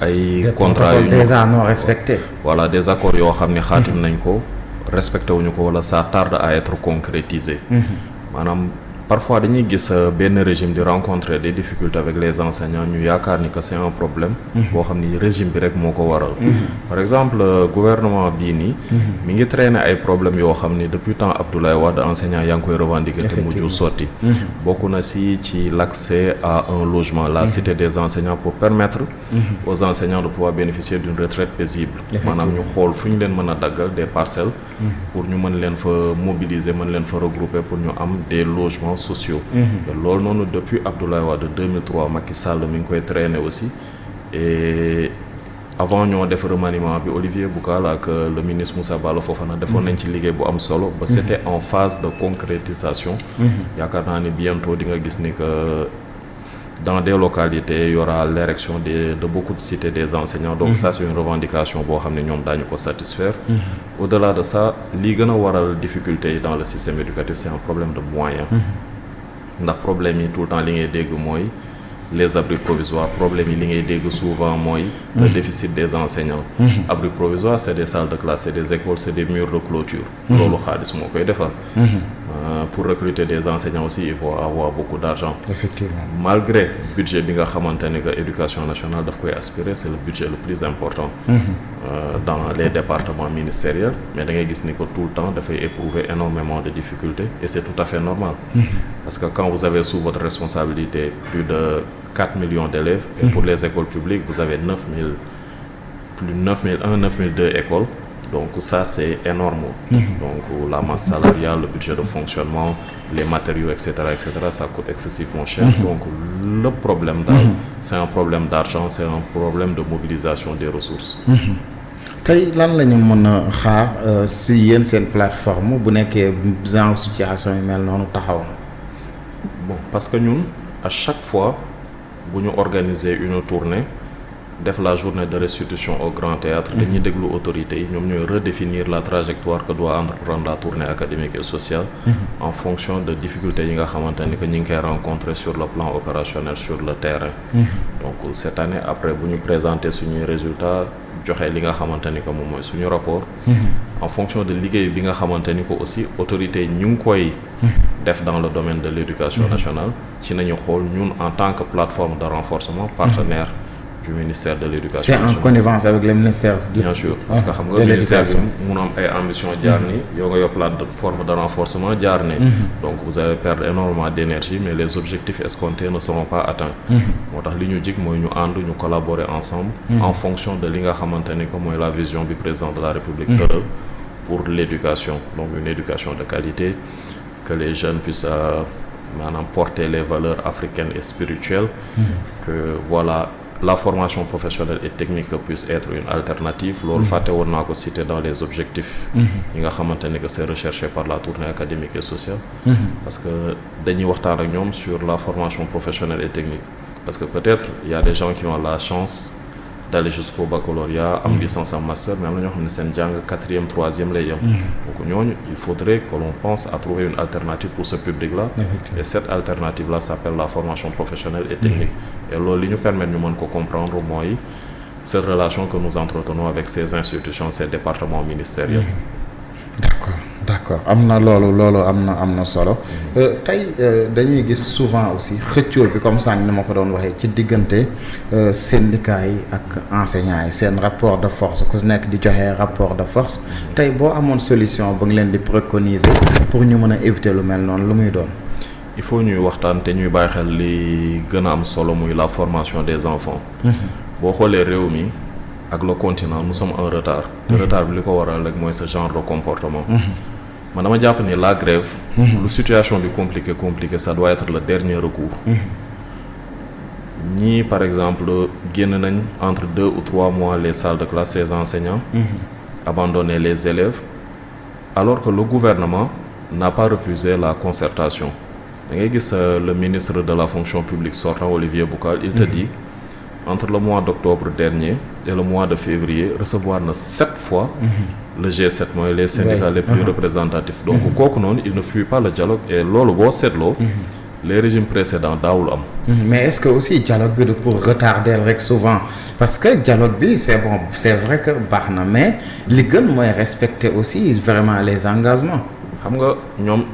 ay contrats yu déjà non respectés. voilà des accords yoo xam ne xaatim nañ ko respecté wuñu ko wala ça tarde à être concrétisé. maanaam parfois dañuy gis benn régime di rencontrer des difficultés avec les enseignants ñu yaakaar ni que c'est un problème boo xam ni régime bi rek moo ko waral. par exemple gouvernement bii nii mi ngi traîner ay problèmes yoo xam ni depuis temps Abdoulaye Wade enseignants yaa ngi koy revendiquer te mujjul sotti. bokk na ci l'accès à un logement, la cité des enseignants, pour permettre aux enseignants de pouvoir bénéficier d'une retraite paisible. maanaam ñu xool fu ñu leen mën a daggal des parcelles pour ñu mën leen fa mobiliser mën leen fa regrouper pour ñu am des logements sociaux. te loolu noonu depuis Abdoulaye Wade 2003 Macky Sall mi ngi koy traîner aussi. et avant ñoo def remaniement bi Olivier Boucal ak le ministre Moussa Bala Fofana defoon nañ ci liggéey bu am solo ba c'était en phase de concrétisation. yaakaar naa ni bientôt di nga gis ni que dans des localités il y aura l'érection de beaucoup de cités des enseignants. donc ça c'est une revendication boo xam ne ñoom daañu ko satisfaire. au-delà de ça li gën a waral difficulté yi dans le système éducatif c'est un problème de moyens. ndax problème yi tout le temps li ngay dégg mooy les abris provisoires problème yi li ngay dégg souvent mooy le déficit des enseignants. abris provisoires c'est des salles de classe, c'est des écoles, c'est des murs de clôture. loolu xaalis moo koy defar. pour recruter des enseignants aussi il faut avoir beaucoup d'argent. Effectivement. malgré budget bi nga xamante ne que éducation nationale daf koy aspirer c'est le budget le plus important. dans les départements ministériels mais da ngay gis ni que tout le temps dafay éprouver énormément de difficultés et c'est tout à fait normal. parce que quand vous avez sous votre responsabilité plus de 4 millions d'élèves et pour les écoles publiques vous avez 9002 écoles. donc ça c'est énorme. donc la masse salariale, le budget de fonctionnement, les matériaux, etc., ça coûte excessivement cher. donc le problème daal c'est un problème d'argent, c'est un problème de mobilisation des ressources. tey lan la ñu mën a xaar si yéen seen plateforme bu nekkee genre situation yu mel noonu taxaw na. bon parce que ñun à chaque fois bu ñu organiser une tournée def la journée de restitution au Grand Théâtre dañuy déglu autorités yi ñoom ñooy redéfinir la trajectoire que doit entreprendre la tournée académique et sociale en fonction de difficultés yi nga xamante ni que ñu ngi koy rencontrer sur le plan opérationnel sur le terrain. donc cette année après bu ñu présenter suñuy résultats joxe li nga xamante ni que moom mooy suñu rapport. en fonction de liggéey bi nga xamante ni que aussi autorités yi ñu ngi koy def dans le domaine de l'éducation nationale ci nañu xool ñun en tant que plateforme de renforcement partenaire du ministère de l'éducation nationale. C'est en connivence avec le ministère bien sûr parce que xam nga ministère bi mun am ay ambition jaar ni yow nga yor plateforme de renforcement jaar ni donc vous allez perdre énormément d'énergie mais les objectifs escomptés ne seront pas atteints. moo tax li ñu jig mooy ñu ànd ñu collaborer ensemble en fonction de li nga xamante ni que mooy la vision du président de la République tëral pour l'éducation. donc une éducation de qualité, que les jeunes puissent maanaam porter les valeurs africaines et spirituelles. que voilà la formation professionnelle et technique puisse être une alternative. loolu fàtte woon naa ko citer dans les objectifs yi nga xamante ni que c'est recherché par la tournée académique et sociale. parce que dañuy waxtaan ak ñoom sur la formation professionnelle et technique parce que peut-être il y a des gens qui ont la chance d'aller jusqu'au baccalauréat am licence en master mais am na ñoo xam ne seen jàng 4e 3e lay yem. donc ñooñu il faudrait que l'on pense à trouver une alternative pour ce public-là. et cette alternative-là s'appelle la formation professionnelle et technique. et loolu li ñu permettre ñu mën ko comprendre mooy cette relation que nous entretenons avec ces institutions, ces départements ministériels. D'accord am na loolu am na solo tey dañuy gis souvent aussi xëccoo bi comme ça ni ma ko doon waxee ci diggante syndicats yi ak enseignants yi seen rapport de force ku nekk di joxe rapport de force tey boo amoon solution ba nga leen di préconiser pour ñu mën a éviter lu mel noonu lu muy doon. il faut ñuy waxtaan te ñuy bàyyi xel li gën a am solo muy la formation des enfants. boo xoolee réew mi ak le continent nous sommes en retard. te retard bi li ko waral rek mooy ce genre de comportement. man dama jàpp ni la grève. lu situation bi compliqué ça doit être le dernier recours. ñii par exemple génn nañ entre 2 ou 3 mois les salles de classe, ces enseignants. abandonner les élèves alors que le gouvernement n'a pas refusé la concertation. da ngay gis le ministre de la fonction publique sortant Olivier Boucal il te dit entre le mois d'octobre dernier et le mois de février recevoir na 7 fois le G7 mooy les syndicats les plus représentatifs. donc kooku noonu il ne fuit pas le dialogue et loolu boo seetloo les régimes précédents daawul am. mais est-ce que aussi dialogue bi du pour retarder rek souvent parce que dialogue bi c'est bon c'est vrai que baax na mais li gën mooy respecter aussi vraiment les engagements. xam nga ñoom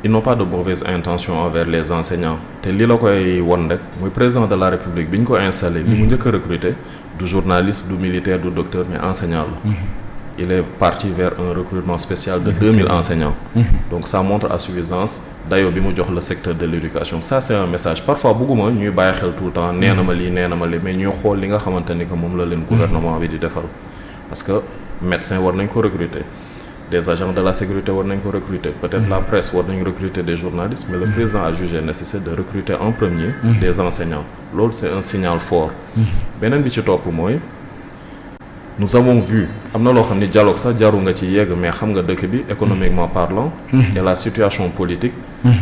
ils n'ont pas de mauvaises intentions envers les enseignants te li la koy won rek muy président de la République bi ñu ko installé. li mu njëkk a recruter du journaliste du militaire du docteur mais enseignant la. il est parti vers un recrutement spécial de 2000 enseignants. Donc ça montre à suffisance dayo bi mu jox le secteur de l'éducation. Ça c'est un message parfois bëgguma ñuy bàyyi xel tout le temps nee na ma lii nee na ma lii mais ñuy xool li nga xamante ni que moom la leen gouvernement bi di defal. Parce que médecin war nañ ko recruter des agents de la sécurité war nañ ko recruter peut-être la presse war nañ recruter des journalistes mais le président a jugé nécessaire de recruter en premier des enseignants. Loolu c'est un signal fort. Beneen bi ci topp mooy nous avons vu am na loo xam ni dialogue sax jaru nga ci yegg mais xam nga dëkk bi économiquement parlant et la situation politique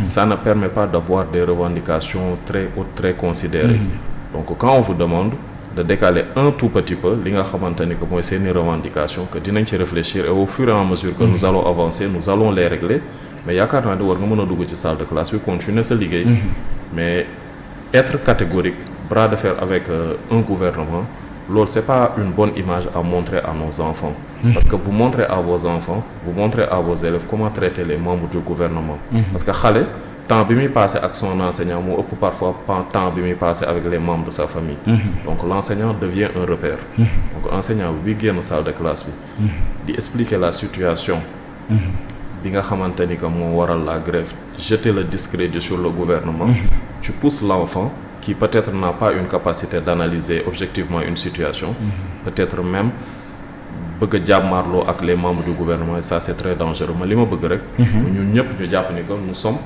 ça ne permet pas d'avoir des revendications très hautes très considérées donc quand on vous demande de décaler un tout petit peu li nga xamante ni que mooy seeni revendications que dinañ ci réfléchir et au fur et à mesure que nous allons avancer nous allons les régler mais yaakaar naa di war nga mën a dugg ci salle de classe bi continuer sa liggéey mais être catégorique bras de fer avec un gouvernement loolu c'est pas une bonne image à montrer à nos enfants parce que vous montrez à vos enfants vous montrez à vos élèves comment traiter les membres du gouvernement parce que xale temps bi muy passé ak son enseignant moo ëpp parfois temps bi muy passé avec les membres de sa famille donc l'enseignant devient un repère donc enseignant bi génn salle de classe bi di expliquer la situation bi nga xamante ni que moo waral la grève jeter le discrédit sur le gouvernement tu pousses l'enfant qui peut-être n'a pas une capacité d'analyser objectivement une situation peut-être même bëgg a jàmmaarloo ak les membres du gouvernement et ça c'est très dangereux ma li ma bëgg rek ñun ñëpp ñu jàpp ni que nous sommes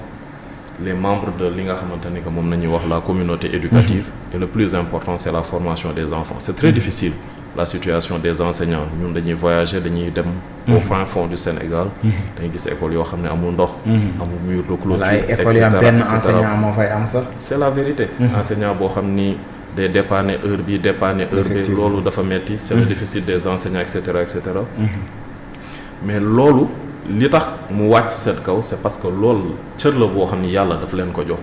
les membres de li nga xamante ni que moom nañuy wax la communauté éducative et le plus important c'est la formation des enfants c'est très difficile la situation des enseignants ñun dañuy voyager dañuy dem au fin fond du Sénégal dañuy gis école yoo xam ne amul ndox amul mur de clôture ay école yi am benn enseignant moo fay am sax c'est la vérité enseignant boo xam ni day dépanner heure bi dépanner heure bi loolu dafa metti c'est le déficit des enseignants et cetera mais loolu li tax mu wàcc seen kaw c'est parce que loolu cër la boo xam ni yàlla dafa leen ko jox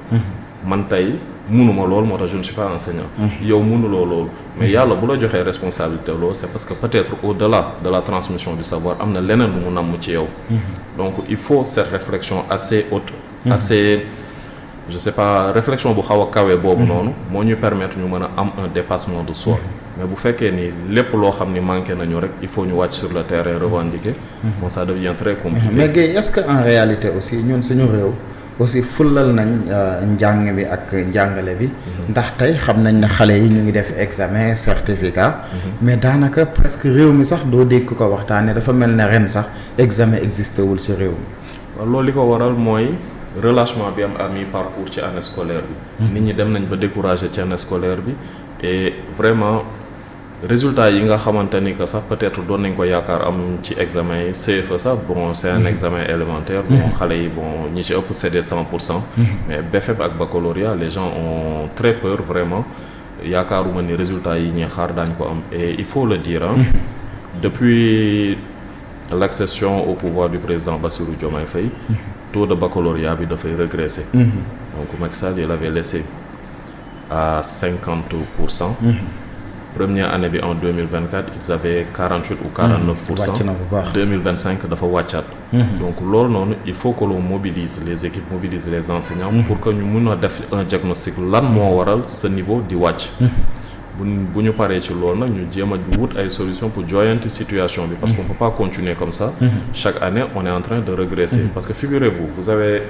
man tey mënuma loolu moo tax je ne suis pas enseignant yow mënuloo loolu mais yàlla bu la joxee responsabilité loolu c'est parce que peut-être au-delà de la transmission du savoir am na leneen lu mu namm ci yow donc il faut cette réflexion assez haute assez je sais pas réflexion bu xaw a kawe boobu noonu moo ñu permettre ñu mën a am un dépassement de soi mais bu fekkee ni lépp loo xam ni manqué nañu rek il faut ñu wàcc sur le terrain revendiquer bon ça devient très compliqué mais Guèye est-ce que en réalité aussi ñun suñu réew aussi fulal nañ njàng bi ak njàngale bi ndax tey xam nañ ne xale yi ñu ngi def examen certificat mais daanaka presque réew mi sax doo dégg ko waxtaane dafa mel ne ren sax examen existé wul ci réew mi waaw loolu li ko waral mooy relâchement bi am à mi-parcours ci année scolaire bi nit ñi dem nañ ba décourager ci année scolaire bi et vraiment résultat yi nga xamante ni que sax peut-être doon nañ ko yaakaar am ci examen yi CFEE sax bon c'est un examen élémentaire bon xale yi bon ñi ci ëpp c'est des 100% mais BFEM ak baccalauréat les gens ont très peur vraiment yaakaaruma ni résultat yi ñuy xaar daañ ko am et il faut le dire depuis l'accession au pouvoir du président Bassirou Diomaye Faye taux de baccalauréat bi dafay régresser donc Macky Sall il avait laissé à 50%. Première année bi en 2024 ils avaient 48 ou 49%. 2025 dafa wàccaat. donc loolu noonu il faut que l'on mobilise les équipes mobilise les enseignants. pour que ñu mun a def un diagnostic lan moo waral ce niveau di wàcc. bu ñu paree ci loolu nag ñu jéem a wut ay solutions pour joyanti situation bi parce qu'on peut pas continuer comme ça. chaque année on est en train de régresser. parce que figurez-vous vous avez